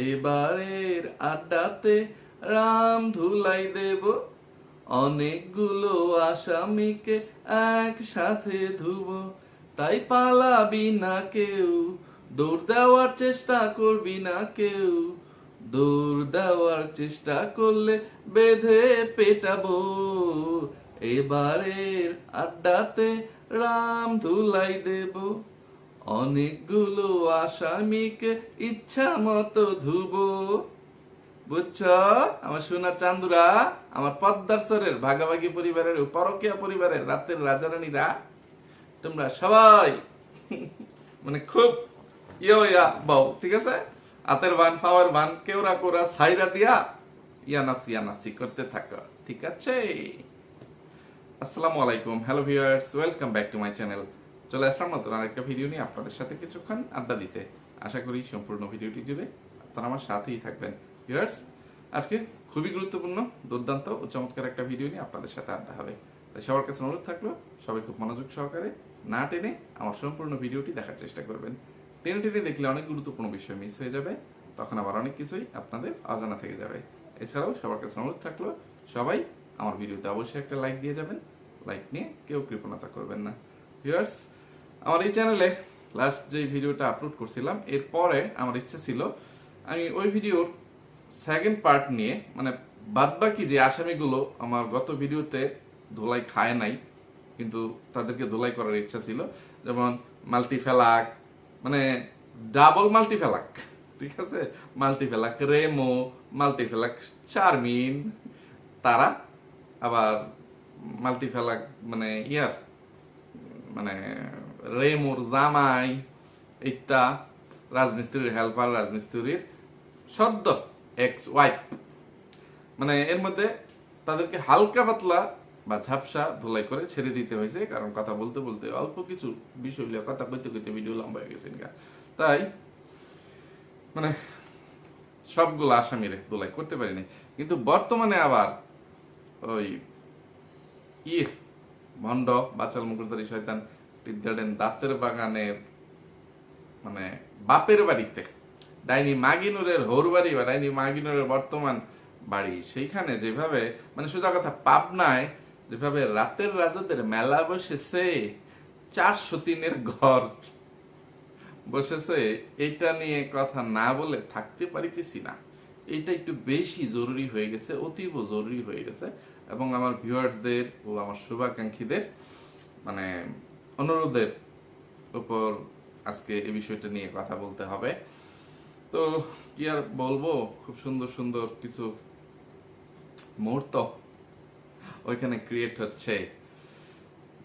এবারের আড্ডাতে রাম ধুলাই দেব, অনেকগুলো আসামিকে একসাথে ধুব। তাই পালাবি না কেউ, দৌড় দেওয়ার চেষ্টা করবি না কেউ, দৌড় দেওয়ার চেষ্টা করলে বেঁধে পেটাবো। এবারের আড্ডাতে রাম ধুলাই দেব, অনেকগুলো আসামিকে ইচ্ছা মতো ধুবো। বুঝছ আমার সোনা চান্দুরা, আমার পদ্মার চরের ভাগাভাগি পরিবারের পরকীয়া পরিবারের রাতের রাজারানীরা, তোমরা সবাই মানে খুব ইয়া বউ, ঠিক আছে? হাতের বান পাওয়ার বান কেউরা কোরা সাইরা দিয়া ইয়ানাসি করতে থাকো, ঠিক আছে? আসসালামু আলাইকুম, hello viewers, welcome back to my channel. চলে আসলাম নতুন আরেকটা ভিডিও নিয়ে আপনাদের সাথে কিছুক্ষণ আড্ডা দিতে। আশা করি সম্পূর্ণ ভিডিওটি জুড়ে আপনারা আমার সাথেই থাকবেন। ভিউয়ার্স, আজকে খুবই গুরুত্বপূর্ণ, দুর্দান্ত ও চমৎকার একটা ভিডিও নিয়ে আপনাদের সাথে আড্ডা হবে। তাই সবার কাছে অনুরোধ থাকলো, সবাই খুব মনোযোগ সহকারে না টেনে আমার সম্পূর্ণ ভিডিওটি দেখার চেষ্টা করবেন। টেনে টেনে দেখলে অনেক গুরুত্বপূর্ণ বিষয় মিস হয়ে যাবে, তখন আবার অনেক কিছুই আপনাদের অজানা থেকে যাবে। এছাড়াও সবার কাছে অনুরোধ থাকলো, সবাই আমার ভিডিওতে অবশ্যই একটা লাইক দিয়ে যাবেন। লাইক নিয়ে কেউ কৃপণতা করবেন না। ভিউয়ার্স, আমার এই চ্যানেলে লাস্ট যে ভিডিওটা আপলোড করছিলাম, এরপরে আমার ইচ্ছা ছিল আমি ওই ভিডিওর সেকেন্ড পার্ট নিয়ে, মানে বাদবাকি যে আসামিগুলো আমার গত ভিডিওতে ধোলাই খায় নাই, কিন্তু তাদেরকে ধোলাই করার ইচ্ছা ছিল, যেমন মাল্টিফেলাক, মানে ডাবল মাল্টিফেলাক, ঠিক আছে, মাল্টিফেলাক রেমো, মাল্টিফেলাক চারমিন, তারা আবার মাল্টিফেলাক মানে মানে রেমোর জামাই, ইত্যা রাজমিস্ত্রির হেল্পার, রাজমিস্ত্রির সদ্য এক্স ওয়াইফ, মানে এর মধ্যে তাদেরকে হালকা পাতলা বা ঝাপসা ধুলাই করে ছেড়ে দিতে হয়েছে, কারণ কথা বলতে বলতে অল্প কিছু বিষয় কথা কইতে কইতে ভিডিও লম্বা হয়ে গেছে। তাই মানে সবগুলো আসামিরে ধুলাই করতে পারিনি, কিন্তু বর্তমানে আবার ওই ভণ্ড বাচাল মুকুরদারি শয়তান টিপ গার্ডেন দাঁতের বাগানের মানে বাপের বাড়িতে ডাইনি মাগিনুরের হোর বাড়ি বা ডাইনি মাগিনুরের বর্তমান বাড়ি, সেইখানে যেভাবে মানে সোজা কথা পাবনায় যেভাবে রাতের রাজাদের মেলা বসেছে, 403-এর ঘর বসেছে, এটা নিয়ে কথা না বলে থাকতে পারিতেছি না। এটা একটু বেশি জরুরি হয়ে গেছে, অতীব জরুরি হয়ে গেছে, এবং আমার ভিউয়ার্সদের ও আমার শুভাকাঙ্ক্ষীদের মানে অনুরোধের উপর আজকে এই বিষয়টা নিয়ে কথা বলতে হবে। তো কি আর বলবো, খুব সুন্দর সুন্দর কিছু মুহূর্ত ওইখানে ক্রিয়েট হচ্ছে।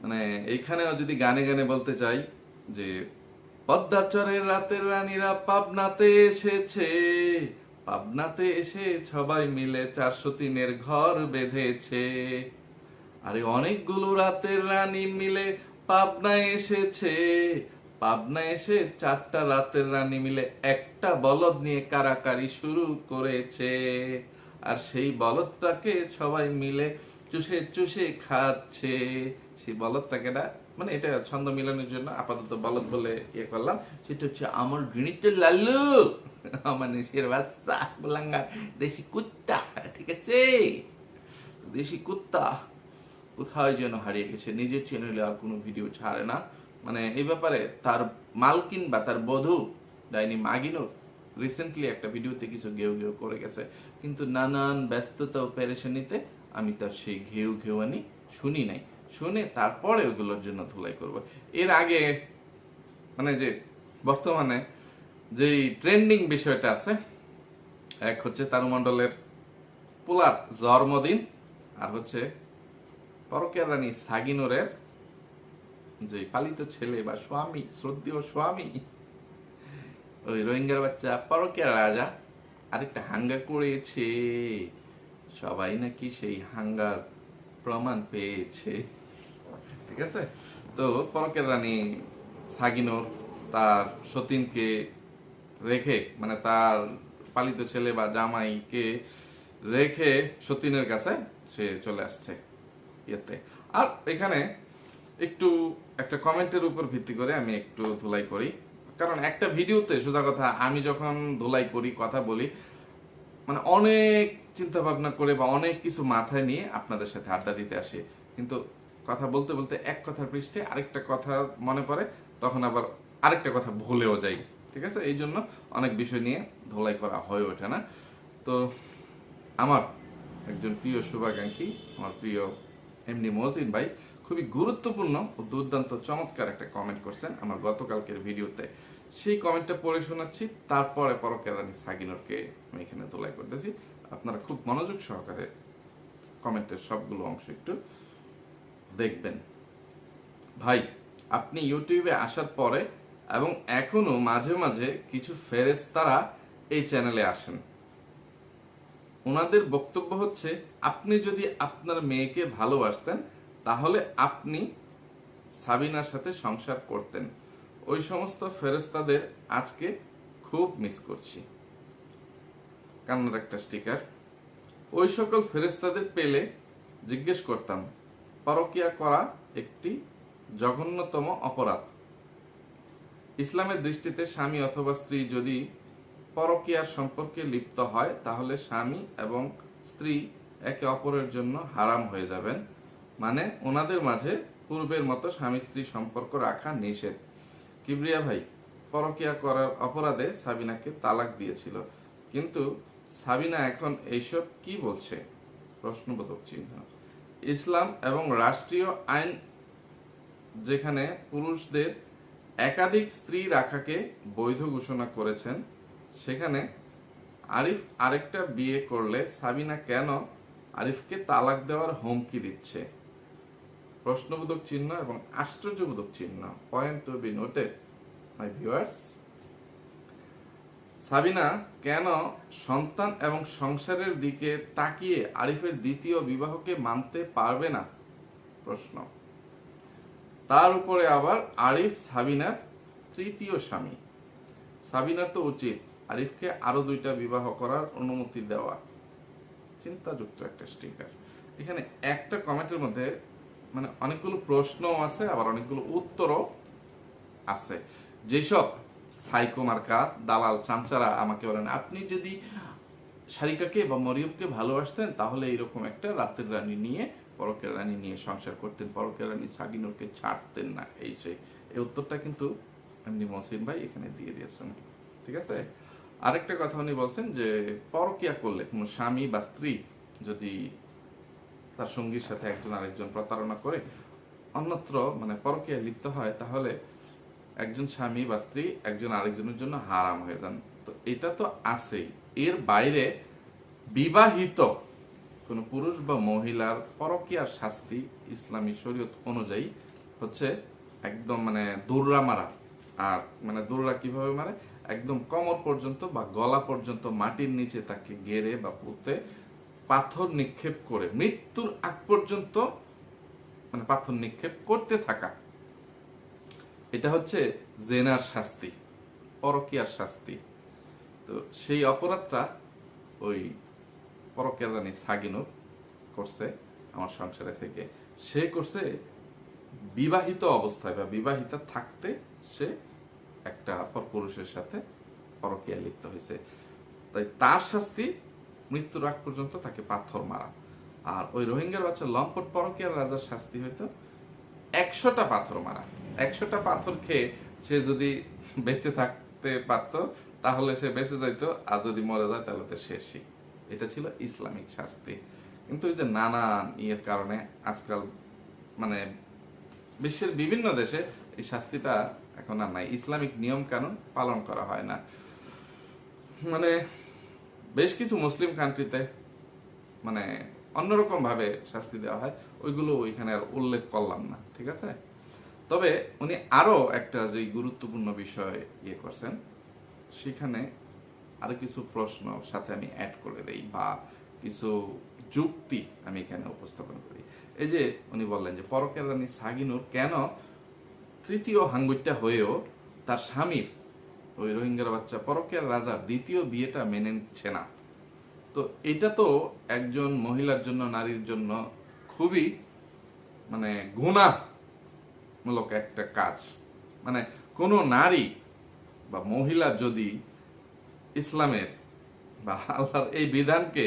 মানে এইখানেও যদি গানে গানে বলতে চাই যে পদ্মার চরের রাতের রানীরা পাবনাতে এসেছে, পাবনাতে এসে সবাই মিলে 403-এর ঘর বেঁধেছে। আরে অনেকগুলো রাতের রানী মিলে পাবনায় এসেছে, পাবনায় এসে 4টা রাতের রানী মিলে একটা বলদ নিয়ে কারাকারি শুরু করেছে, আর সেই বলদটাকে সবাই মিলে চুষে চুষে খাচ্ছে। সেই বলদটাকে না, মানে এটা ছন্দ মিলানোর জন্য আপাতত বলদ বলে ইয়ে করলাম, সেটা হচ্ছে আমার গৃহীত লাল্লু, মানুষের বাচ্চা গোলাঙ্গা দেশি কুত্তা, ঠিক আছে? দেশি কুত্তা কোথায় যেন হারিয়ে গেছে, নিজের চ্যানেলে আর কোনো ভিডিও ছাড়ে না। মানে এই ব্যাপারে তার মালকিন বা তার বধূ ডাইনি মাগিনুর রিসেন্টলি একটা ভিডিওতে কিছু ঘেউ ঘেউ করে গেছে, কিন্তু নানান ব্যস্ততা ও পেরেশানিতে আমি তার সেই ঘেউ ঘেউয়ানি শুনি নাই, শুনে তারপরে ওগুলোর জন্য ধুলাই করব। এর আগে মানে যে বর্তমানে যে ট্রেন্ডিং বিষয়টা আছে, এক হচ্ছে তারু মণ্ডলের পোলার জন্মদিন, আর হচ্ছে পরকীয়া রানী সাগিনুরের যে পালিত ছেলে বা স্বামী, শ্রদ্ধেয় স্বামী, ওই রোহিঙ্গার বাচ্চা পরকীয়া রাজা আরেকটা হাঙ্গা করেছে। সবাই নাকি সেই হাঙ্গার প্রমাণ পেয়েছে, ঠিক আছে? তো পরকীয়া রানী সাগিনুর তার সতীনকে রেখে, মানে তার পালিত ছেলে বা জামাইকে রেখে সতীনের কাছে সে চলে আসছে ইয়েতে। আর এখানে একটু একটা কমেন্টের উপর ভিত্তি করে আমি একটু ধুলাই করি, কারণ একটা ভিডিওতে সোজা কথা আমি যখন ধুলাই করি কথা বলি মানে অনেক চিন্তা ভাবনা করে বা অনেক কিছু মাথায় নিয়ে আপনাদের সাথে আড্ডা দিতে আসি, কিন্তু কথা বলতে বলতে এক কথার পৃষ্ঠে আরেকটা কথা মনে পড়ে, তখন আবার আরেকটা কথা ভুলেও যাই। ঠিক আছে, এই জন্য অনেক বিষয় নিয়ে ধোলাই করা হয়ে ওঠে না। তো আমার একজন প্রিয় শুভাকাঙ্ক্ষী, আমার প্রিয় এমডি মহসিন ভাই খুবই গুরুত্বপূর্ণ ও দুর্দান্ত চমৎকার একটা কমেন্ট করছেন আমার গতকালকের ভিডিওতে। সেই কমেন্টটা পড়ে শোনাচ্ছি, তারপরে পরকের রানী সাগিনুরকে আমি এখানে তোলাই করতেছি। আপনারা খুব মনোযোগ সহকারে কমেন্টের সবগুলো অংশ একটু দেখবেন। ভাই, আপনি ইউটিউবে আসার পরে এবং এখনো মাঝে মাঝে কিছু ফেরেশতারা এই চ্যানেলে আসেন। ওনাদের বক্তব্য হচ্ছে আপনি যদি আপনার মেয়েকে ভালোবাসতেন তাহলে আপনি সাবিনার সাথে সংসার করতেন। ওই সমস্ত ফেরেশতাদের আজকে খুব মিস করছি। কান্নার একটা স্টিকার। ওই সকল ফেরেশতাদের পেলে জিজ্ঞেস করতাম, পরকিয়া করা একটি জঘন্যতম অপরাধ। ইসলামের দৃষ্টিতে স্বামী অথবা স্ত্রী যদি পরকীয়ার সম্পর্কে লিপ্ত হয় তাহলে স্বামী এবং স্ত্রী একে অপরের জন্য হারাম হয়ে যাবেন। মানে ওনাদের মাঝে পূর্বের মতো স্বামী স্ত্রী সম্পর্ক রাখা নিষেধ। কিবরিয়া ভাই, পরকীয়া করার অপরাধে সাবিনাকে তালাক দিয়েছিল, কিন্তু সাবিনা এখন এইসব কি বলছে? প্রশ্নবোধক চিহ্ন। ইসলাম এবং রাষ্ট্রীয় আইন যেখানে পুরুষদের একাধিক স্ত্রী রাখাকে বৈধ ঘোষণা করেছেন, সেখানে আরিফ আরেকটা বিয়ে করলে সাবিনা কেন আরিফকে তালাক দেওয়ার হুমকি দিচ্ছে? প্রশ্নবোধক চিহ্ন এবং আশ্চর্যবোধক চিহ্ন। Point to be noted my viewers. Sabina কেন সন্তান এবং সংসারের দিকে তাকিয়ে আরিফের দ্বিতীয় বিবাহকে মানতে পারবে না? প্রশ্ন। তার উপরে আবার আরিফ সাবিনার তৃতীয় স্বামী। সাবিনার তো উচিত আরিফকে আরো 2টা বিবাহ করার অনুমতি দেওয়া। চিন্তাযুক্ত একটা স্টিকার। এখানে একটা কমেন্টের মধ্যে মানে অনেকগুলো প্রশ্নও আছে, আবার অনেকগুলো উত্তরও আছে। যেসব সাইকো মার্কা দালাল চামচারা আমাকে বলেন, আপনি যদি সারিকাকে বা মরিয়মকে ভালোবাসতেন তাহলে এইরকম একটা রাতের রানী নিয়ে পরকের রানী নিয়ে সংসার করতেন, পরকের রানী সাগিনুরকে ছাড়তেন না। এই উত্তরটা কিন্তু এমনি মহসিন ভাই এখানে দিয়ে দিয়েছেন। ঠিক আছে, আরেকটা কথা উনি বলছেন যে পরকিয়া করলে কোনো স্বামী বা স্ত্রী যদি তার সঙ্গীর সাথে একজন আরেকজন প্রতারণা করে অন্যত্র মানে পরকিয়ায় লিপ্ত হয় তাহলে একজন স্বামী বা স্ত্রী একজন আরেকজনের জন্য হারাম হয়ে যান। তো এটা তো আছেই, এর বাইরে বিবাহিত কোন পুরুষ বা মহিলার পরকীয়ার শাস্তি ইসলামী শরীয়ত অনুযায়ী হচ্ছে একদম মানে দৌড়া মারা। আর মানে দৌড়া কিভাবে মারে? একদম কোমর পর্যন্ত বা গলা পর্যন্ত মাটির নিচে তাকে গেড়ে বা পুঁতে পাথর নিক্ষেপ করে মৃত্যুর আগ পর্যন্ত মানে পাথর নিক্ষেপ করতে থাকা। এটা হচ্ছে জেনার শাস্তি, পরকীয়ার শাস্তি। তো সেই অপরাধটা ওই পরকীয়ার রানী সাগিনুর করছে আমার সংসারে থেকে। সে করছে বিবাহিত অবস্থায় বা বিবাহিতা থাকতে, সে একটা পরপুরুষের সাথে পরকীয়া লিপ্ত হয়েছে। তাই তার শাস্তি মৃত্যুর আগ পর্যন্ত তাকে পাথর মারা। আর ওই রোহিঙ্গার বাচ্চা লম্পট পরকীয়ার রাজার শাস্তি হইতো 100টা পাথর মারা। 100টা পাথর খেয়ে সে যদি বেঁচে থাকতে পারত তাহলে সে বেঁচে যাইতো, আর যদি মরে যায় তাহলে তো শেষই। এটা ছিল ইসলামিক শাস্তি। কিন্তু এই যে নানান ইয়ের কারণে আজকাল মানে বিশ্বের বিভিন্ন দেশে এই শাস্তিটা এখন আর নাই। ইসলামিক নিয়ম কানুন পালন করা হয় না। মানে বেশ কিছু মুসলিম কান্ট্রিতে মানে অন্যরকম ভাবে শাস্তি দেওয়া হয়, ওইগুলো ওইখানে আর উল্লেখ করলাম না। ঠিক আছে, তবে উনি আরো একটা যে গুরুত্বপূর্ণ বিষয় ইয়ে করছেন, সেখানে আরো কিছু প্রশ্ন সাথে আমি অ্যাড করে দেই বা কিছু যুক্তি আমি এখানে উপস্থাপন করি। এই যে উনি বললেন যে পরকের রানী সাগিনুর কেন তৃতীয় হাঙ্গুইটা হয়েও তার স্বামীর ওই রোহিঙ্গার বাচ্চা পরকের রাজার দ্বিতীয় বিয়েটা মেনে নিচ্ছে না। তো এটা তো একজন মহিলার জন্য, নারীর জন্য খুবই মানে গুনাহমূলক একটা কাজ। মানে কোনো নারী বা মহিলা যদি ইসলামের বা আল্লাহর এই বিধানকে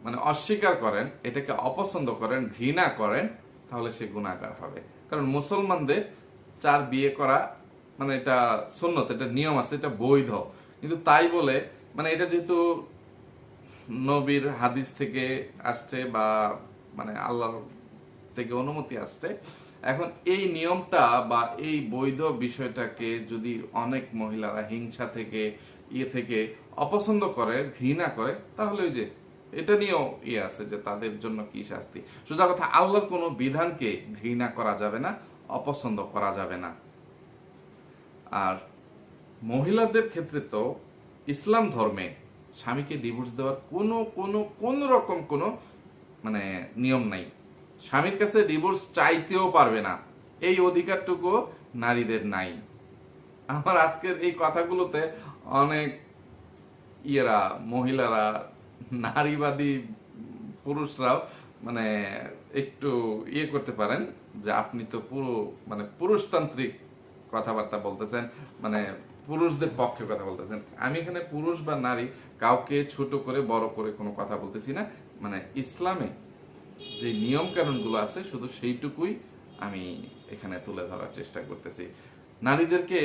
মানে অস্বীকার করেন, এটাকে অপছন্দ করেন, ঘৃণা করেন, তাহলে সে গুনাহগার হবে। কারণ মুসলমানদের 4 বিয়ে করা মানে এটা সুন্নত, এটা নিয়ম আছে, এটা বৈধ। কিন্তু তাই বলে মানে এটা যেহেতু নবীর হাদিস থেকে আসছে বা মানে আল্লাহর থেকে অনুমতি আসছে, এখন এই নিয়মটা বা এই বৈধ বিষয়টাকে যদি অনেক মহিলারা হিংসা থেকে থেকে অপছন্দ করে, ঘৃণা করে, তাহলে ওই যে এটা নিয়েও আছে যে তাদের জন্য কি শাস্তি। সোজা কথা, আল্লাহর কোনো বিধানকে ঘৃণা করা যাবে না, অপছন্দ করা যাবে না। আর মহিলাদের ক্ষেত্রে তো ইসলাম ধর্মে স্বামীকে ডিভোর্স দেওয়ার কোনো রকম কোনো মানে নিয়ম নাই। স্বামীর কাছে ডিভোর্স চাইতেও পারবে না, এই অধিকারটুকু নারীদের নাই। আমার আজকের এই কথাগুলোতে অনেক মহিলারা, নারীবাদী পুরুষরাও মানে একটু করতে পারেন যে আপনি তো পুরো মানে পুরুষতান্ত্রিক কথাবার্তা বলতেছেন, মানে পুরুষদের পক্ষে কথা বলতেছেন। আমি এখানে পুরুষ বা নারী কাউকে ছোট করে বড় করে কোনো কথা বলতেছি না। মানে ইসলামে যে নিয়ম কানুন গুলো আছে শুধু সেইটুকুই আমি এখানে তুলে ধরার চেষ্টা করতেছি। নারীদেরকে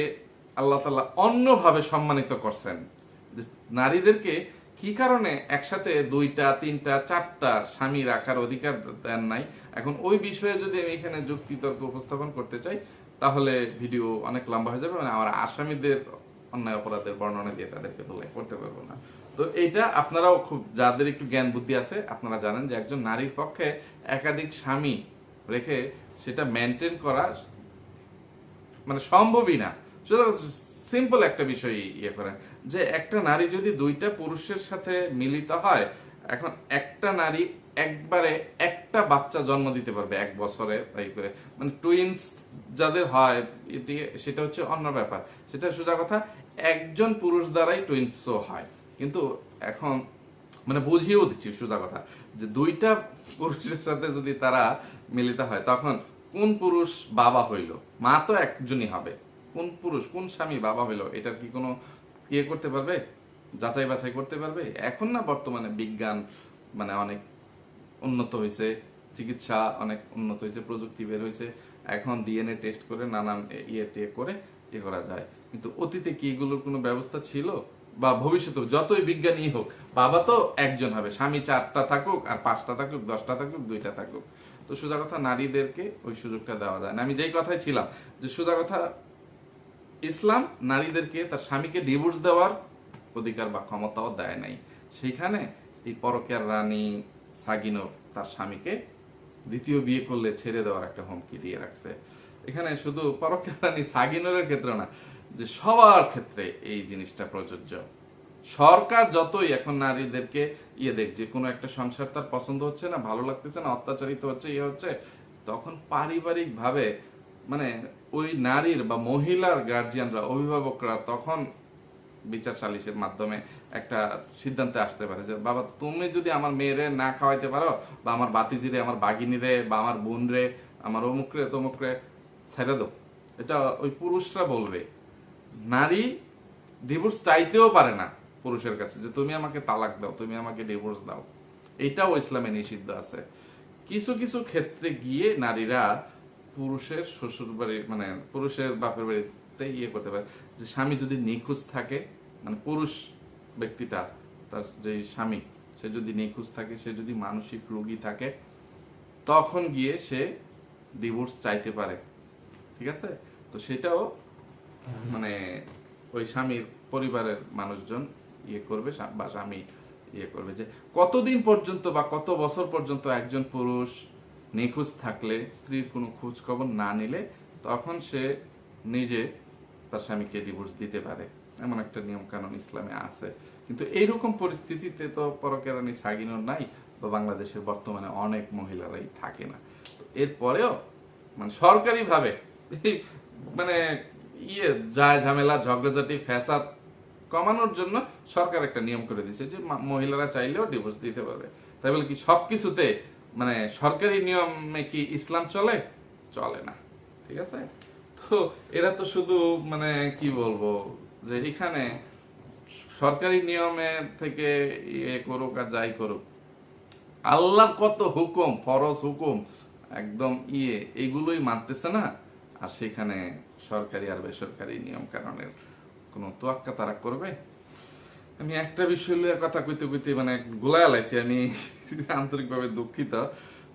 আল্লাহ তাআলা অন্যভাবে সম্মানিত করছেন। নারীদেরকে কি কারণে একসাথে 2টা 3টা 4টা স্বামী রাখার অধিকার দেন নাই, এখন ওই বিষয়ে যদি আমি এখানে যুক্তি তর্ক উপস্থাপন করতে চাই তাহলে ভিডিও অনেক লম্বা হয়ে যাবে। মানে আমার আসামিদের অন্যায় অপরাধের বর্ণনা দিয়ে তাদেরকে ধোলাই করতে পারবো না। তো এটা আপনারাও খুব, যাদের একটু জ্ঞান বুদ্ধি আছে, আপনারা জানেন যে একজন নারীর পক্ষে একাধিক স্বামী রেখে সেটা মেনটেন করা মানে সম্ভবই না। সিম্পল একটা বিষয় করেন যে একটা নারী যদি 2টা পুরুষের সাথে মিলিত হয়, এখন একটা নারী একবারে একটা বাচ্চা জন্ম দিতে পারবে 1 বছরে, তাই করে মানে টুইন্স যাদের হয় এটি সেটা হচ্ছে অন্য ব্যাপার, সেটা সোজা কথা একজন পুরুষ দ্বারাই টুইন্সও হয়। কিন্তু এখন মানে বুঝিয়েও দিচ্ছি সোজা কথা যে 2টা পুরুষের সাথে যদি তারা মিলিত হয় তখন কোন পুরুষ বাবা হইল, মা তো একজনই হবে, কোন পুরুষ কোন স্বামী বাবা হইল এটার কি কোনো করতে পারবে, যাচাই বাছাই করতে পারবে? এখন না বর্তমানে বিজ্ঞান মানে অনেক উন্নত হয়েছে, চিকিৎসা অনেক উন্নত হয়েছে, প্রযুক্তি বের হয়েছে, এখন ডিএনএ টেস্ট করে নানান করে করা যায়। কিন্তু অতীতে কি এগুলোর কোনো ব্যবস্থা ছিল? বা ভবিষ্যতে যতই বিজ্ঞানী হোক, বাবা তো একজন হবে, স্বামী 4টা থাকুক আর 5টা থাকুক 10টা থাকুক 2টা থাকুক। তো সোজা কথা নারীদেরকে ওই সুযোগটা দেওয়া যায় না। আমি যেই কথাই ছিলাম যে সোজা কথা ইসলাম নারীদেরকে তার স্বামীকে ডিভোর্স দেওয়ার অধিকার বা ক্ষমতাও দেয় নাই। সেইখানে এই পরকীয়ার রানী সাগিনর তার স্বামীকে 2য় বিয়ে করলে ছেড়ে দেওয়ার একটা হুমকি দিয়ে রাখছে। এখানে শুধু পরকীয়ার রানী সাগিনরের ক্ষেত্রে না, যে সবার ক্ষেত্রে এই জিনিসটা প্রযোজ্য। সরকার যতই এখন নারীদেরকে দেখ যে কোনো একটা সংসার তার পছন্দ হচ্ছে না, ভালো লাগতেছে না, অত্যাচারিত হচ্ছে, হচ্ছে, তখন পারিবারিক ভাবে মানে ওই নারীর বা মহিলার গার্জিয়ানরা, অভিভাবকরা তখন বিচার সালিশের মাধ্যমে একটা সিদ্ধান্তে আসতে পারে যে বাবা তুমি যদি আমার মেয়েরে না খাওয়াইতে পারো, বা আমার বাতিজিরে, আমার বাগিনীরে, বা আমার বোন রে, আমার অমুকরে তমুকরে ছেড়ে দাও। এটা ওই পুরুষরা বলবে। নারী ডিভোর্স চাইতেও পারে না পুরুষের কাছে যে তুমি আমাকে তালাক দাও, তুমি আমাকে ডিভোর্স দাও। এটাও ইসলামে নিষিদ্ধ আছে। কিছু কিছু ক্ষেত্রে গিয়ে নারীরা পুরুষের শ্বশুর বাড়ি মানে পুরুষের বাপের বাড়িতে করতে পারে। যে স্বামী যদি নিখোঁজ থাকে, মানে পুরুষ ব্যক্তিটা তার যে স্বামী সে যদি নিখোঁজ থাকে, সে যদি মানসিক রোগী থাকে, তখন গিয়ে সে ডিভোর্স চাইতে পারে। ঠিক আছে? তো সেটাও মানে ওই স্বামীর পরিবারের মানুষজন করবে বা স্বামী করবে যে কতদিন পর্যন্ত বা কত বছর পর্যন্ত একজন পুরুষ নিখোঁজ থাকলে, স্ত্রীর কোনো খোঁজ খবর না নিলে, তখন সে নিজে তার স্বামীকে ডিভোর্স দিতে পারে। এমন একটা নিয়ম কানুন ইসলামে আছে। কিন্তু এইরকম পরিস্থিতিতে তো পরকীয়া রানী সাগিনর নাই, বা বাংলাদেশের বর্তমানে অনেক মহিলারাই থাকে না। এরপরেও মানে সরকারি ভাবে মানে যায় ঝামেলা ঝগড়াঝাটি ফ্যাসাদ কমানোর জন্য সরকার একটা নিয়ম করে দিয়েছে যে মহিলারা চাইলেও ডিভোর্স দিতে পারবে। তাই বলে কি সবকিছুতে মানে সরকারি নিয়মে কি ইসলাম চলে? চলে না। ঠিক আছে? তো এরা তো শুধু মানে কি বলবো যে এখানে সরকারি নিয়মে থেকে ইয়ে করুক আর যাই করুক, আল্লাহর কত হুকুম, ফরজ হুকুম একদম এইগুলোই মানতেছে না। আর সেখানে সরকারি আর বেসরকারি নিয়ম কানুনের কোনো তোয়াক্কা তারা করবে? আমি একটা বিষয় লইয়া কথা কইতে কইতে মানে গোলায় লাইছি, আমি আন্তরিকভাবে দুঃখিত।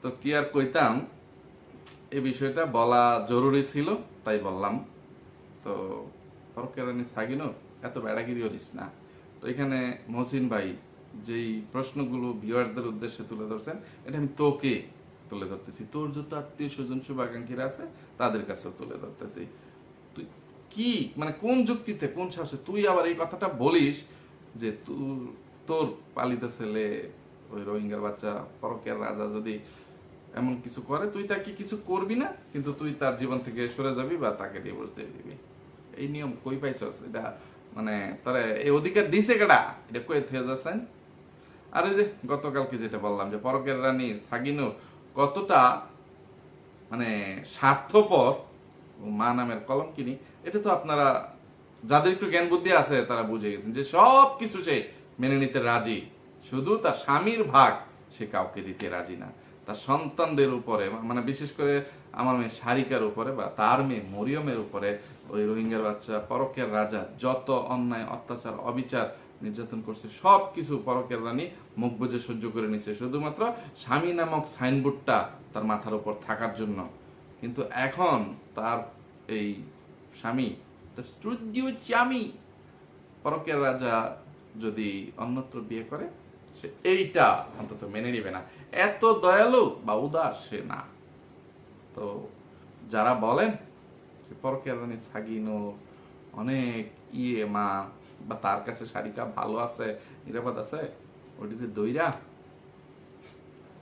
তো কি আর কইতাম, এই বিষয়টা বলা জরুরি ছিল তাই বললাম। তো ফরকেরানি সাগিনো এত বেড়াগিরি করিস না। তো এখানে মহসিন ভাই যেই প্রশ্নগুলো ভিউয়ার্সদের উদ্দেশ্যে তুলে ধরছেন, এটা আমি তোকে তুলে ধরতেছি, তোর যত আত্মীয় স্বজন শুভাকাঙ্ক্ষীরা আছে তাদের কাছেও তুলে ধরতেছি। তুই কি মানে কোন যুক্তিতে, কোন সাহসে তুই আবার এই কথাটা বলিস যে তোর পালিত ছেলে ওই রোহিঙ্গার বাচ্চা পরকের রাজা যদি এমন কিছু করে, তুই তাকে কিছু করবি না, কিন্তু তুই তার জীবন থেকে সরে যাবি বা তাকে ডিভোর্স দিয়ে দিবি? এই নিয়ম কই পাইছস? এটা মানে তারা এই অধিকার দিছে কেডা? এটা কই থেকে যাচ্ছেন? আর এই যে গতকালকে যেটা বললাম যে পরকের রানী সাগিনো কতটা মানে স্বার্থপর, মা নামের কলঙ্কিনী, এটা তো আপনারা যাদের একটু জ্ঞান বুদ্ধি আছে তারা বুঝে গেছেন যে সব কিছু সে মেনে নিতে রাজি, শুধু তার স্বামীর ভাগ সে কাউকে দিতে রাজি না। তার সন্তানদের উপরে মানে বিশেষ করে আমার মেয়ে সারিকার উপরে বা তার মেয়ে মরিয়মের উপরে ওই রোহিঙ্গার বাচ্চা পরকের রাজা যত অন্যায় অত্যাচার অবিচার নির্যাতন করছে সব কিছু পরকের রানী মুখ বুজে সহ্য করে নিছে, শুধুমাত্র স্বামী নামক সাইনবোর্ডটা তার মাথার উপর থাকার জন্য। কিন্তু এখন তার এই স্বামী স্বামী পরকের রাজা যদি অন্যত্র বিয়ে করে, সে এইটা অন্তত মেনে নিবে না। এত দয়ালু বা উদার সে না। তো যারা বলেন যে পরকের রানী সাগিনো অনেক মা বা তার কাছে সারিকা ভালো আছে, নিরাপদ আছে, ওটিতে দইরা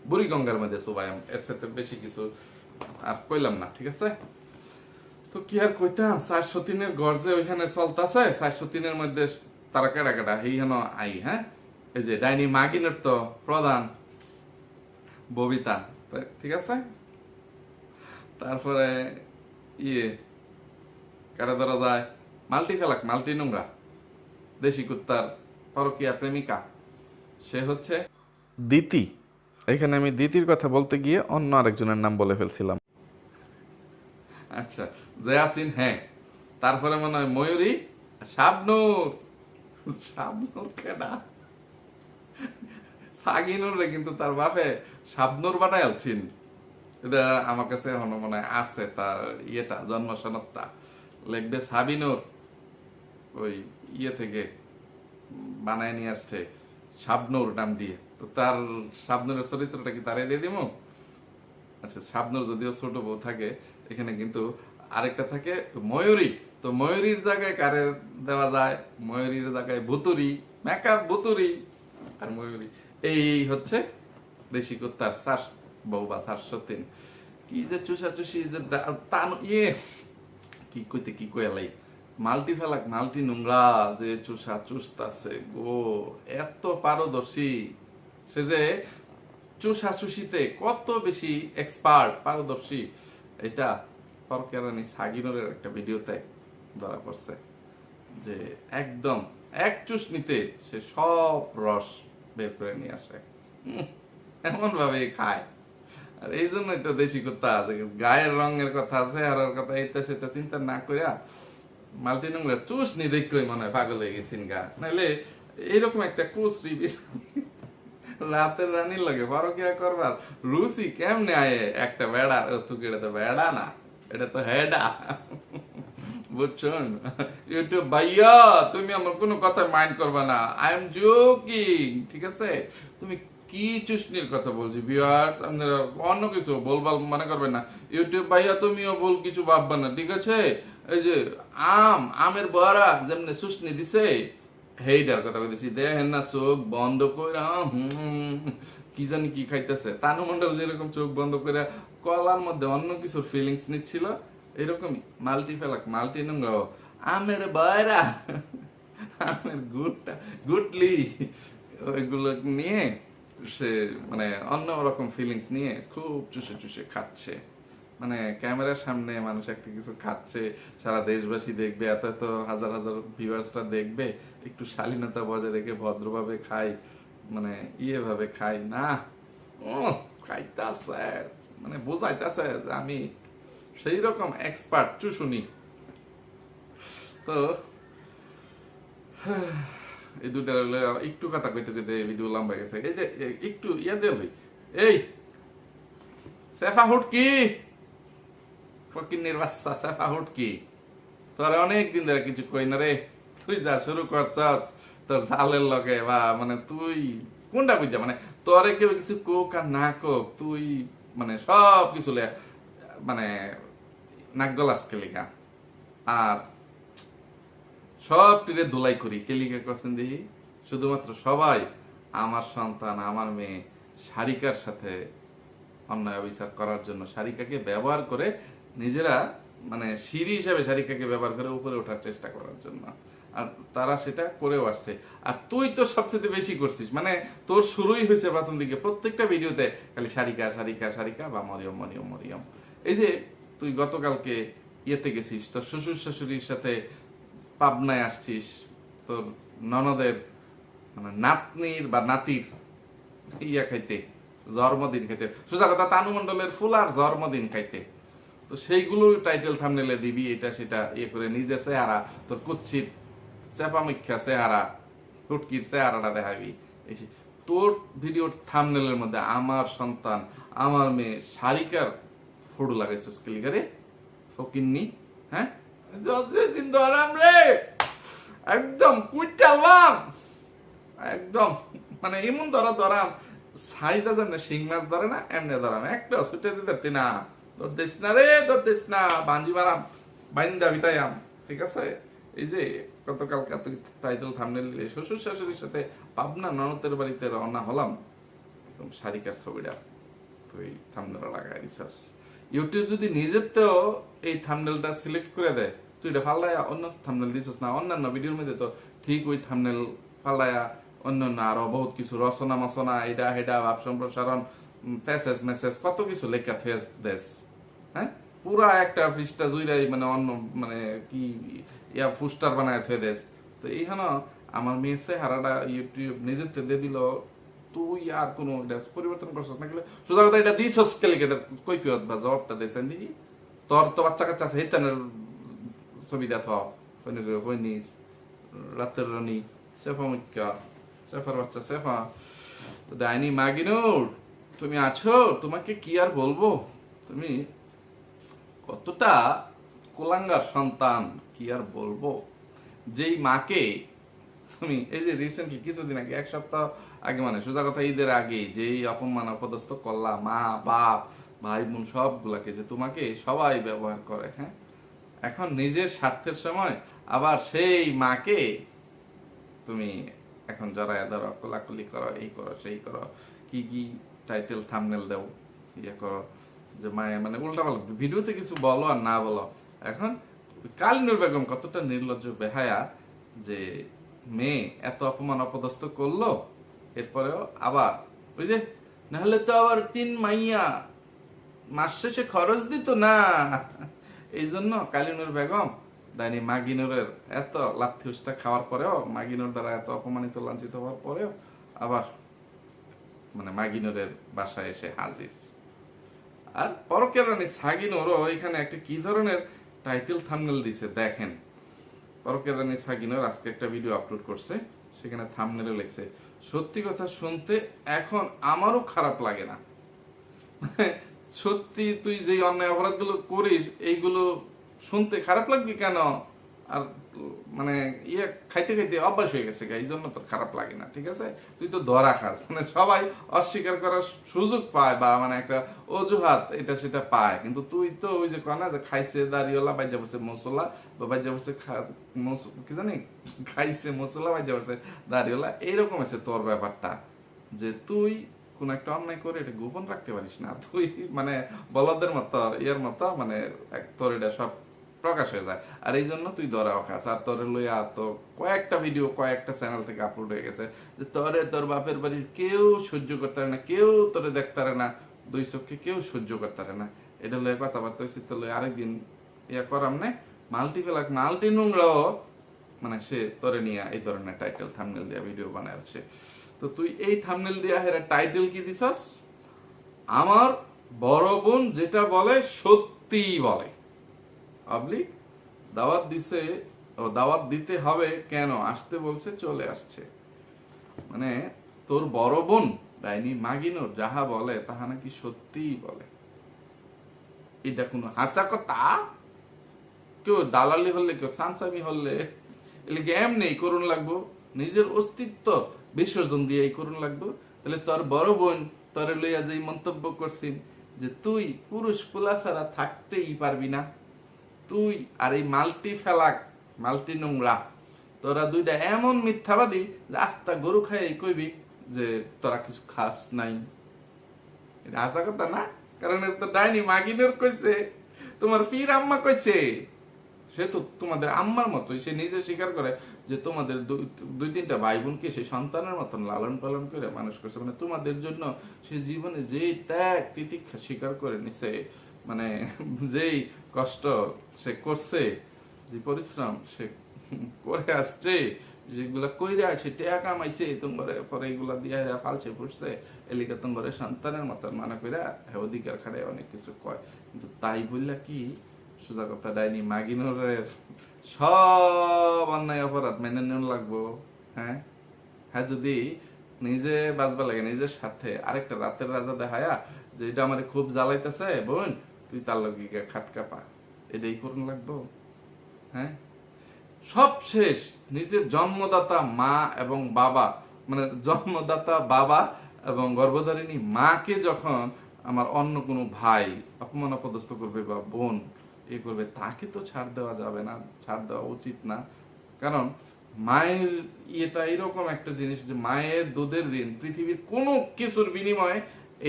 বুড়ি গঙ্গার মধ্যে সুবায়াম, এর সাথে বেশি কিছু আর কইলাম না, ঠিক আছে? তো কি আর কইতাম, 403 গর্জে ওইখানে চলতেছে। 403 মধ্যে তারা কেডা কেডা হেন আই, হ্যাঁ, এই যে ডাইনি মাগিনের তো প্রধান ববিতা, ঠিক আছে? তারপরে কারা ধরা যায় মাল্টি ফেলাক, মাল্টি নোংরা দেশি কুত্তার পরকিয়া প্রেমিকা, সে হচ্ছে দিতি। এখানে আমি দিতির কথা বলতে গিয়ে অন্য আরেকজনের নাম বলে ফেলছিলাম। আচ্ছা, জয়াসিন, হ্যাঁ। তারপরে মনে হয় ময়ূরী, শাবনূর। শাবনূর কেডা? সাগিনুর রে কিন্তু তার বাপে শাবনূর বানায় আলছিন। এটা আমার কাছে এখনো মনে আছে, তার জন্ম সনদটা লিখবে সাবিনুর, ওই থেকে বানায় নিয়ে আসছে শাবনূর নাম দিয়ে। তো তার শাবনূরের চরিত্রটা কি তারাই দিয়ে দিব? আচ্ছা, শাবনূর যদিও ছোট বউ থাকে, এখানে কিন্তু আরেকটা থাকে ময়ূরী। তো ময়ূরীর জায়গায় কারে দেওয়া যায়? ময়ূরীর জায়গায় ভুতুরি, মেকআপ ভুতুরি আর ময়ূরী। এই হচ্ছে দেশি কুত্তার সার বউ বা 403। কি যে চুষাচুষি যে কি কইতে কি কইলাই, মাল্টি ফেলাক মাল্টি নোংরা যে চুষা চুষতাছে গো, এত পারদর্শী সে, যে চুষা চুষিতে কত বেশি এক্সপার্ট পারদর্শী, এটা পরকের রানী সাগিনুরের একটা ভিডিওতে ধরা পড়ছে যে একদম এক চুষনিতে সে সব রস বের করে নিয়ে আসে, এমন ভাবে খায়। আর এই জন্যই তো দেশি কুত্তা আছে, গায়ের রঙের কথা আছে আর কথা এইটা সেটা চিন্তা না করিয়া মাল্টি নোংরা চুষনি দেখলেই মনে হয় পাগল হয়ে গেছেন গা। নাহলে এইরকম একটা কুশ্রী রাতের রানীর লাগে পরকিয়া করবার রুচি কেমনে আয়ে একটা বেড়া? এটা তো বেড়া না, এটা তো হেডা, বুঝছেন? ইউটিউব ভাইয়া তুমি আমার কোনো কথা মাইন্ড করবা না, আই এম জোকিং, ঠিক আছে? তুমি কি চুষনির কথা বলছি ভিউয়ার্স, আপনারা অন্য কিছু বলবাল মনে করবেন না। ইউটিউব ভাইয়া তুমিও বল কিছু ভাববা না, ঠিক আছে? এই যে আমের বড়া যেমনি চুষনি দিছে হেইডার কথা বলতেছি, দেখেন না চোখ বন্ধ করে কি জানি কি খাইতেছে। তানু মন্ডল যেরকম চোখ বন্ধ করে কলার মধ্যে অন্য কিছুর ফিলিংস নিচ্ছিল, এরকমই মাল্টি ফেলাক মাল্টি নোংরা আমের বয়রা, আমের গুটলি, ওইগুলো নিয়ে সে মানে অন্য রকম ফিলিংস নিয়ে খুব চুষে চুষে খাচ্ছে। মানে ক্যামেরার সামনে মানুষ একটা কিছু খাচ্ছে, সারা দেশবাসী দেখবে, এত এত হাজার হাজার ভিউয়ার্সরা দেখবে, একটু শালীনতা বজায় রেখে ভদ্রভাবে খাই, মানে ভাবে খাই না, ও খাইতাছে, মানে বোঝাইতাছে যে আমি সেই রকম এক্সপার্ট চুষুনি। তো এই দুটা একটু কথা কইতে কইতে ভিডিও লম্বা গেছে। এই যে একটু ইয়া দিয়ে ভাই, এই সেফা হুট কি ফকিন্নির বাচ্চা, সেফা হুট কি, তোর অনেক দিন ধরে কিছু কই না রে, তুই যা শুরু করছস তোর ঝালের লগে, বা মানে তুই কোনটা বুঝা, মানে তোরে কেউ কিছু কোক আর না কোক, তুই মানে সব কিছু মানে নাক গলাস কেলিকা, আর সব তীরে দোলাই করি কেলিকা করছেন দেখি, শুধুমাত্র সবাই আমার সন্তান, আমার মেয়ে সারিকার সাথে অন্যায় অবিচার করার জন্য সারিকাকে ব্যবহার করে, নিজেরা মানে সিঁড়ি হিসাবে সারিকাকে ব্যবহার করে উপরে ওঠার চেষ্টা করার জন্য, আর তারা সেটা করেও আসছে। আর তুই তো সবচেয়ে বেশি করছিস, মানে তোর শুরুই হয়েছে প্রথম দিকে প্রত্যেকটা ভিডিওতে খালি সারিকা সারিকা সারিকা বা মরিয়ম মরিয়ম মরিয়ম। এই যে তুই গতকালকে ইয়েতে গেছিস, তোর শ্বশুর শাশুড়ির সাথে পাবনায় আসছিস, তোর ননদের মানে নাতনির বা নাতির ইয়া খাইতে, জন্মদিন খাইতে, সোজা কথা তানু মণ্ডলের ফুলার জন্মদিন খাইতে। তো সেইগুলো টাইটেল থাম্বনেলে দিবি, এটা সেটা ইয়ে করে নিজের চেহারা, তোর কুচ্ছিত চেপামিক্ষা চেহারা, ফুটকির চেহারাটা দেখাবি। তোর ভিডিওর থাম্বনেলের মধ্যে আমার সন্তান, আমার মেয়ে সারিকার ফটো লাগাইছিস ক্লিকারে ফকিন্নি, হ্যাঁ যতদিন ধরাম রে একদম কুইটালাম, একদম মানে এমন ধরাম সাইদা যেমন শিং মাছ ধরে না এমনি ধরাম, একটা ছুটে যেতে না, তোর দেশ না রে, তোর দেশ না, বাঞ্জি মারাম বাইন্দা বিটাইয়াম, ঠিক আছে। এই যে গতকাল টাইটেল থাম্বনেল দিলে শ্বশুর শাশুড়ির সাথে পাবনা ননদের বাড়িতে রওনা হলাম, একদম সারিকার ছবিটা তুই থাম্বনেল লাগাই দিছাস। ইউটিউব যদি নিজের তো এই থাম্বনেলটা সিলেক্ট করে দেয়, তুই এটা ফাল্লায়া অন্য থাম্বনেল দিছস না, অন্যান্য ভিডিওর মধ্যে তো ঠিক ওই থাম্বনেল ফাল্লায়া অন্যান্য আরো বহুত কিছু রচনা মচনা এটা হেডা ভাব সম্প্রসারণ প্যাসেজ মেসেজ কত কিছু লেখা থেকে দেশ, হ্যাঁ পুরা একটা পৃষ্ঠা জুইরাই মানে অন্য মানে কি ইয়া পোস্টার বানায় থয়ে দেশ। তো এইখানে আমার মেয়ের চেহারাটা ইউটিউব নিজের দিয়ে দিল, তুই আর কোনো পরিবর্তন করছিস না, সোজা কথা এটা দিছস ক্যালিকেটার কৈফিয়ত বা জবাবটা দিয়েছেন দেখি। তোর তো বাচ্চা কাচ্চা আছে হেতানের ছবি দেখ হইনিস রাতের রানী সেফা মুখ্যা, সেফার বাচ্চা সেফা, ডাইনি মাগিনুর তুমি আছো, তোমাকে কি আর বলবো, তুমি কতটা কোলাঙ্গার সন্তান, কি আর বলবো। যেই মাকে তুমি এই যে রিসেন্টলি কিছুদিন আগে, এক সপ্তাহ আগে, মানে সোজা কথা ঈদের আগে যেই অপমান অপদস্থ করলা মা বাপ ভাই বোন সবগুলাকে, যে তোমাকে সবাই ব্যবহার করে, হ্যাঁ এখন নিজের স্বার্থের সময় আবার সেই মাকে তুমি এখন জড়ায় ধরো, কোলাকুলি করো, এই করো সেই করো, কি কি টাইটেল থাম্বনেল দাও, ইয়ে করো, যে মায়ে মানে উল্টাপাল্টা ভিডিওতে কিছু বলো আর না বলো। এখন কালিনুর বেগম কতটা নির্লজ্জ বেহায়া, যে মেয়ে এত অপমান অপদস্থ করলো, এরপরেও আবার ওই যে নাহলে তো আবার 3 মাইয়া মাস শেষে খরচ দিত না, এই জন্য কালিনুর বেগম ডাইনি মাগিনুরের এত লাথি উষ্টা খাওয়ার পরেও, মাগিনুর দ্বারা এত অপমানিত লাঞ্ছিত হওয়ার পরেও আবার মানে মাগিনুরের বাসায় এসে হাজির। আর পরকের রানী সাগিনুরও এখানে একটা কি ধরনের টাইটেল থাম্বনেল দিছে দেখেন। পরকের রানী সাগিনুর আজকে একটা ভিডিও আপলোড করছে, সেখানে থাম্বনেলে লিখছে, সত্যি কথা শুনতে এখন আমারও খারাপ লাগে না। সত্যি তুই যে অন্যায় অপরাধগুলো করিস এইগুলো শুনতে খারাপ লাগবে কেন, আর মানে ইয়ে খাইতে খাইতে অভ্যাস হয়ে গেছে, এই জন্য তোর খারাপ লাগে না, ঠিক আছে। তুই তো ধরা খাস, মানে সবাই অস্বীকার করার সুযোগ পায় বা মানে একটা অজুহাত এটা সেটা পায়, কিন্তু তুই তো ওই যে কয় না যে খাইছে দাড়িওয়ালা বাইজা বসে মশলা, বা বাইজা বসে কি জানি খাইছে মশলা বাইজা বসে দাড়িওয়ালা, এইরকম আছে তোর ব্যাপারটা, যে তুই কোন একটা অন্যায় করে এটা গোপন রাখতে পারিস না, তুই মানে বলদের মতো ইয়ের মতো মানে তোর এটা সব প্রকাশ হয়ে যায়, আর এই জন্য তুই ধরাও খাস। আর তোর লইয়া তো কয়েকটা ভিডিও কয়েকটা চ্যানেল থেকে আপলোড হয়ে গেছে যে তোরে তোর বাপের বাড়ির কেউ সহ্য করতে পারে না, কেউ তোরে দেখতে পারে না, দুই চোখে কেউ সহ্য করতে পারে না, এটা লয়ে কথাবার্তা হয়েছে, তো লয়ে আরেকদিন ইয়া করাম না, মাল্টিপ্লাক মাল্টি নোংরাও মানে সে তোরে নিয়ে এই ধরনের টাইটেল থাম্বনেল দিয়া ভিডিও বানায় আছে। তো তুই এই থাম্বনেল দিয়া হেরা টাইটেল কি দিছস, আমার বড় বোন যেটা বলে সত্যিই বলে, পাবলিক দাওয়াত দিছে, ও দাওয়াত দিতে হবে কেন, আসতে বলছে চলে আসছে। মানে তোর বড় বোন ডাইনি মাগিনোর যাহা বলে তাহা নাকি সত্যিই বলে। এটা কোনো হাসা কথা? কেউ দালালি হলে, কেউ সানসামি হলে এলিকে এমনি করুন লাগবো, নিজের অস্তিত্ব বিসর্জন দিয়ে করুন লাগবো। তাহলে তোর বড় বোন তোর লইয়া যে মন্তব্য করছিস যে তুই পুরুষ পোলা ছাড়া থাকতেই পারবি না, তুই আর এই মাল্টি ফেলাক মাল্টি নোংরা, তোরা দুইটা এমন মিথ্যাবাদী যে আস্তা গরু খাই কইবি যে তোরা কিছু খাস নাই। এটা আশা কথা না, কারণ তো ডাইনি মাগিনের কইছে, তোমার পীর আম্মা কইছে, সে তো তোমাদের আম্মার মতোই, সে নিজে স্বীকার করে যে তোমাদের দুই তিনটা ভাই বোনকে সে সন্তানের মতন লালন পালন করে মানুষ করছে। মানে তোমাদের জন্য সে জীবনে যেই ত্যাগ তিতিক্ষা স্বীকার করে নিছে, মানে যেই কষ্ট সে করছে, যে পরিশ্রম সে করে আসছে, যেগুলা কইরা সে টাকা কামাইছে, তোমার পরে এগুলা দিয়ে ফালছে ফুটছে, এলিকা তোমার সন্তানের মতন মানে কইরা অধিকার খাড়ে অনেক কিছু কয়। কিন্তু তাই বললা কি সোজা কথা ডাইনি মাগিনোরের সব অন্যায় অপরাধ মেনে নেওয়া লাগবো? হ্যাঁ হ্যাঁ, যদি নিজে বাঁচবা লাগে নিজের স্বার্থে আরেকটা রাতের রাজা দেখায়া যে এটা আমার খুব জ্বালাইতেছে বোন, তুই তার লগে খাটকা পা, এটাই করুন লাগবো? হ্যাঁ, সব শেষ নিজের জন্মদাতা মা এবং বাবা, মানে জন্মদাতা বাবা এবং গর্ভধারিণী মাকে যখন আমার অন্য কোনো ভাই অপমান অপদস্থ করবে বা বোন এ করবে, তাকে তো ছাড় দেওয়া যাবে না, ছাড় দেওয়া উচিত না। কারণ মায়ের ইয়েটা এরকম একটা জিনিস যে মায়ের দুধের ঋণ পৃথিবীর কোনো কিছুর বিনিময়ে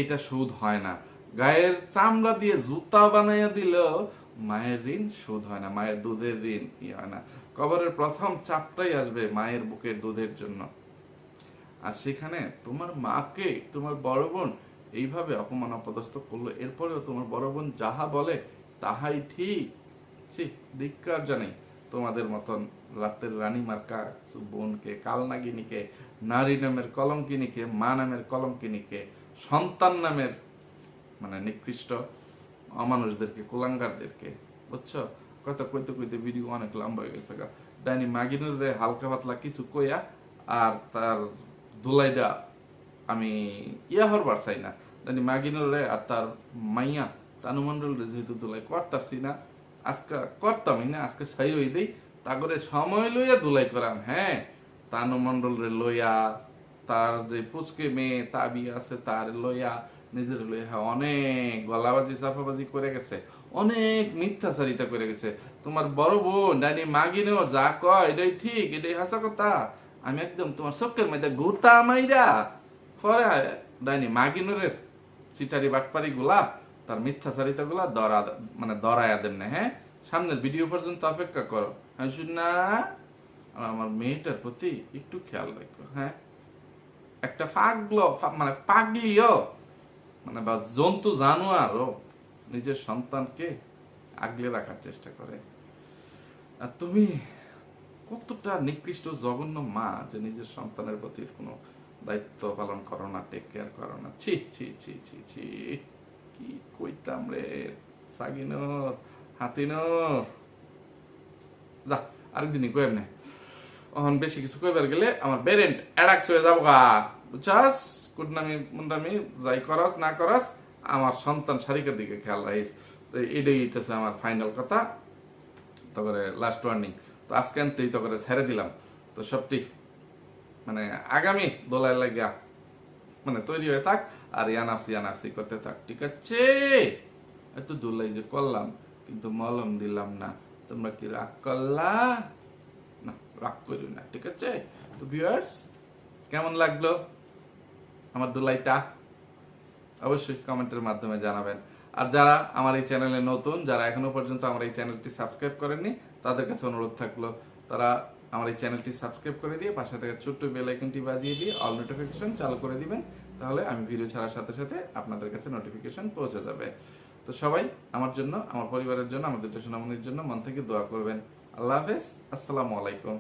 এটা শোধ হয় না। গায়ের চামড়া দিয়ে জুতা বানাইয়া দিলেও মায়ের ঋণ শোধ হয় না, মায়ের দুধের ঋণ ই হয় না। কবরের প্রথম চাপটাই আসবে মায়ের বুকের দুধের জন্য। আর সেখানে তোমার মাকে তোমার বড় বোন এইভাবে অপমান অপদস্থ করলো, এরপরেও তোমার বড় বোন যাহা বলে তাহাই ঠিক। ধিক্কার জানাই তোমাদের মতন রাতের রানী মার্কা বোনকে, কালনাগিনীকে, নারী নামের কলঙ্কিনীকে, মা নামের কলঙ্কিনীকে, সন্তান নামের মানে নিকৃষ্ট অমানুষদেরকে, কুলাঙ্গারদেরকে, বুঝছো? কথা কইতে কইতে ভিডিও অনেক লম্বা হয়ে গেছে। ডাইনি মাগিনুরে হালকা পাতলা কিছু কইয়া আর তার দুলাইডা আমি ইয়া হরবার চাই না। ডাইনি মাগিনুরে আর তার মাইয়া তানুমন্ডল যেহেতু দুলাই করতাছি না, আজকে করতামই না, আজকে ছাই হই দেই তাগরে সময় লইয়া দুলাই করাম। হ্যাঁ, তানুমন্ডল রে লইয়া, তার যে পুচকে মেয়ে তাবি আছে তার লইয়া, নিজের লইয়া অনেক গলাবাজি চাপাবাজি করে গেছে, অনেক মিথ্যাচারিতা করে গেছে। তোমার বড় বোন ডাইনি মাগিনেও যা কয় এটাই ঠিক, এটাই হাসা কথা। আমি একদম তোমার চোখের মধ্যে গুতা মাইরা পরে ডাইনি মাগিনুরের চিটারি বাটপারি গুলা, তার মিথ্যাচারিতা গুলা মানে দরায়া দেন না। হ্যাঁ, সামনের ভিডিও পর্যন্ত অপেক্ষা করো। হ্যাঁ না, আমার মেয়েটার প্রতি একটু খেয়াল রাখো। হ্যাঁ, একটা মানে পাগলিও মানে বা জন্তু জানোয়ারও নিজের সন্তানকে আগলে রাখার চেষ্টা করে। আর তুমি কতটা নিকৃষ্ট জঘন্য মা যে নিজের সন্তানের প্রতি কোনো দায়িত্ব পালন করো না, টেক কেয়ার করো না। ছি ছি ছি ছি ছি, কি কইতাম রে সাগিনোর হাতিনোর। যা আরেকদিনই কইব না, এখন বেশি কিছু কইবার গেলে আমার বেরেন্ট অ্যাডাক্স হয়ে যাবো গা, বুঝছাস? কুটনামি মুন্ডামি যাই করস না করস, আমার সন্তান শারিকের দিকে খেয়াল রাখিস। তো এটাই হইতেছে আমার ফাইনাল কথা, তারপরে লাস্ট ওয়ার্নিং। তো আজকে আনতেই তো করে ছেড়ে দিলাম। তো সবটি মানে আগামী দোলাই লাগিয়া মানে তৈরি হয়ে থাক আর ইয়ানাফসি করতে থাক, ঠিক আছে? এত দোলাই যে করলাম কিন্তু মলম দিলাম না, তোমরা কি রাগ করলা? না, রাগ করি না, ঠিক আছে? তো ভিউয়ার্স, কেমন লাগলো আমার দোলাইটা অবশ্যই কমেন্টের মাধ্যমে জানাবেন। আর যারা আমার এই চ্যানেলে নতুন, যারা এখনো পর্যন্ত আমার এই চ্যানেলটি সাবস্ক্রাইব করেননি, তাদের কাছে অনুরোধ থাকলো তারা আমার এই চ্যানেলটি সাবস্ক্রাইব করে দিয়ে পাশে থেকে ছোট্ট বেল আইকনটি বাজিয়ে দিয়ে অল নোটিফিকেশন চালু করে দিবেন, তাহলে আমি ভিডিও ছাড়ার সাথে সাথে আপনাদের কাছে নোটিফিকেশন পৌঁছে যাবে। তো সবাই আমার জন্য, আমার পরিবারের জন্য, আমার দুটো সোনামণির জন্য মন থেকে দোয়া করবেন। আল্লাহ হাফেজ, আসসালামু আলাইকুম।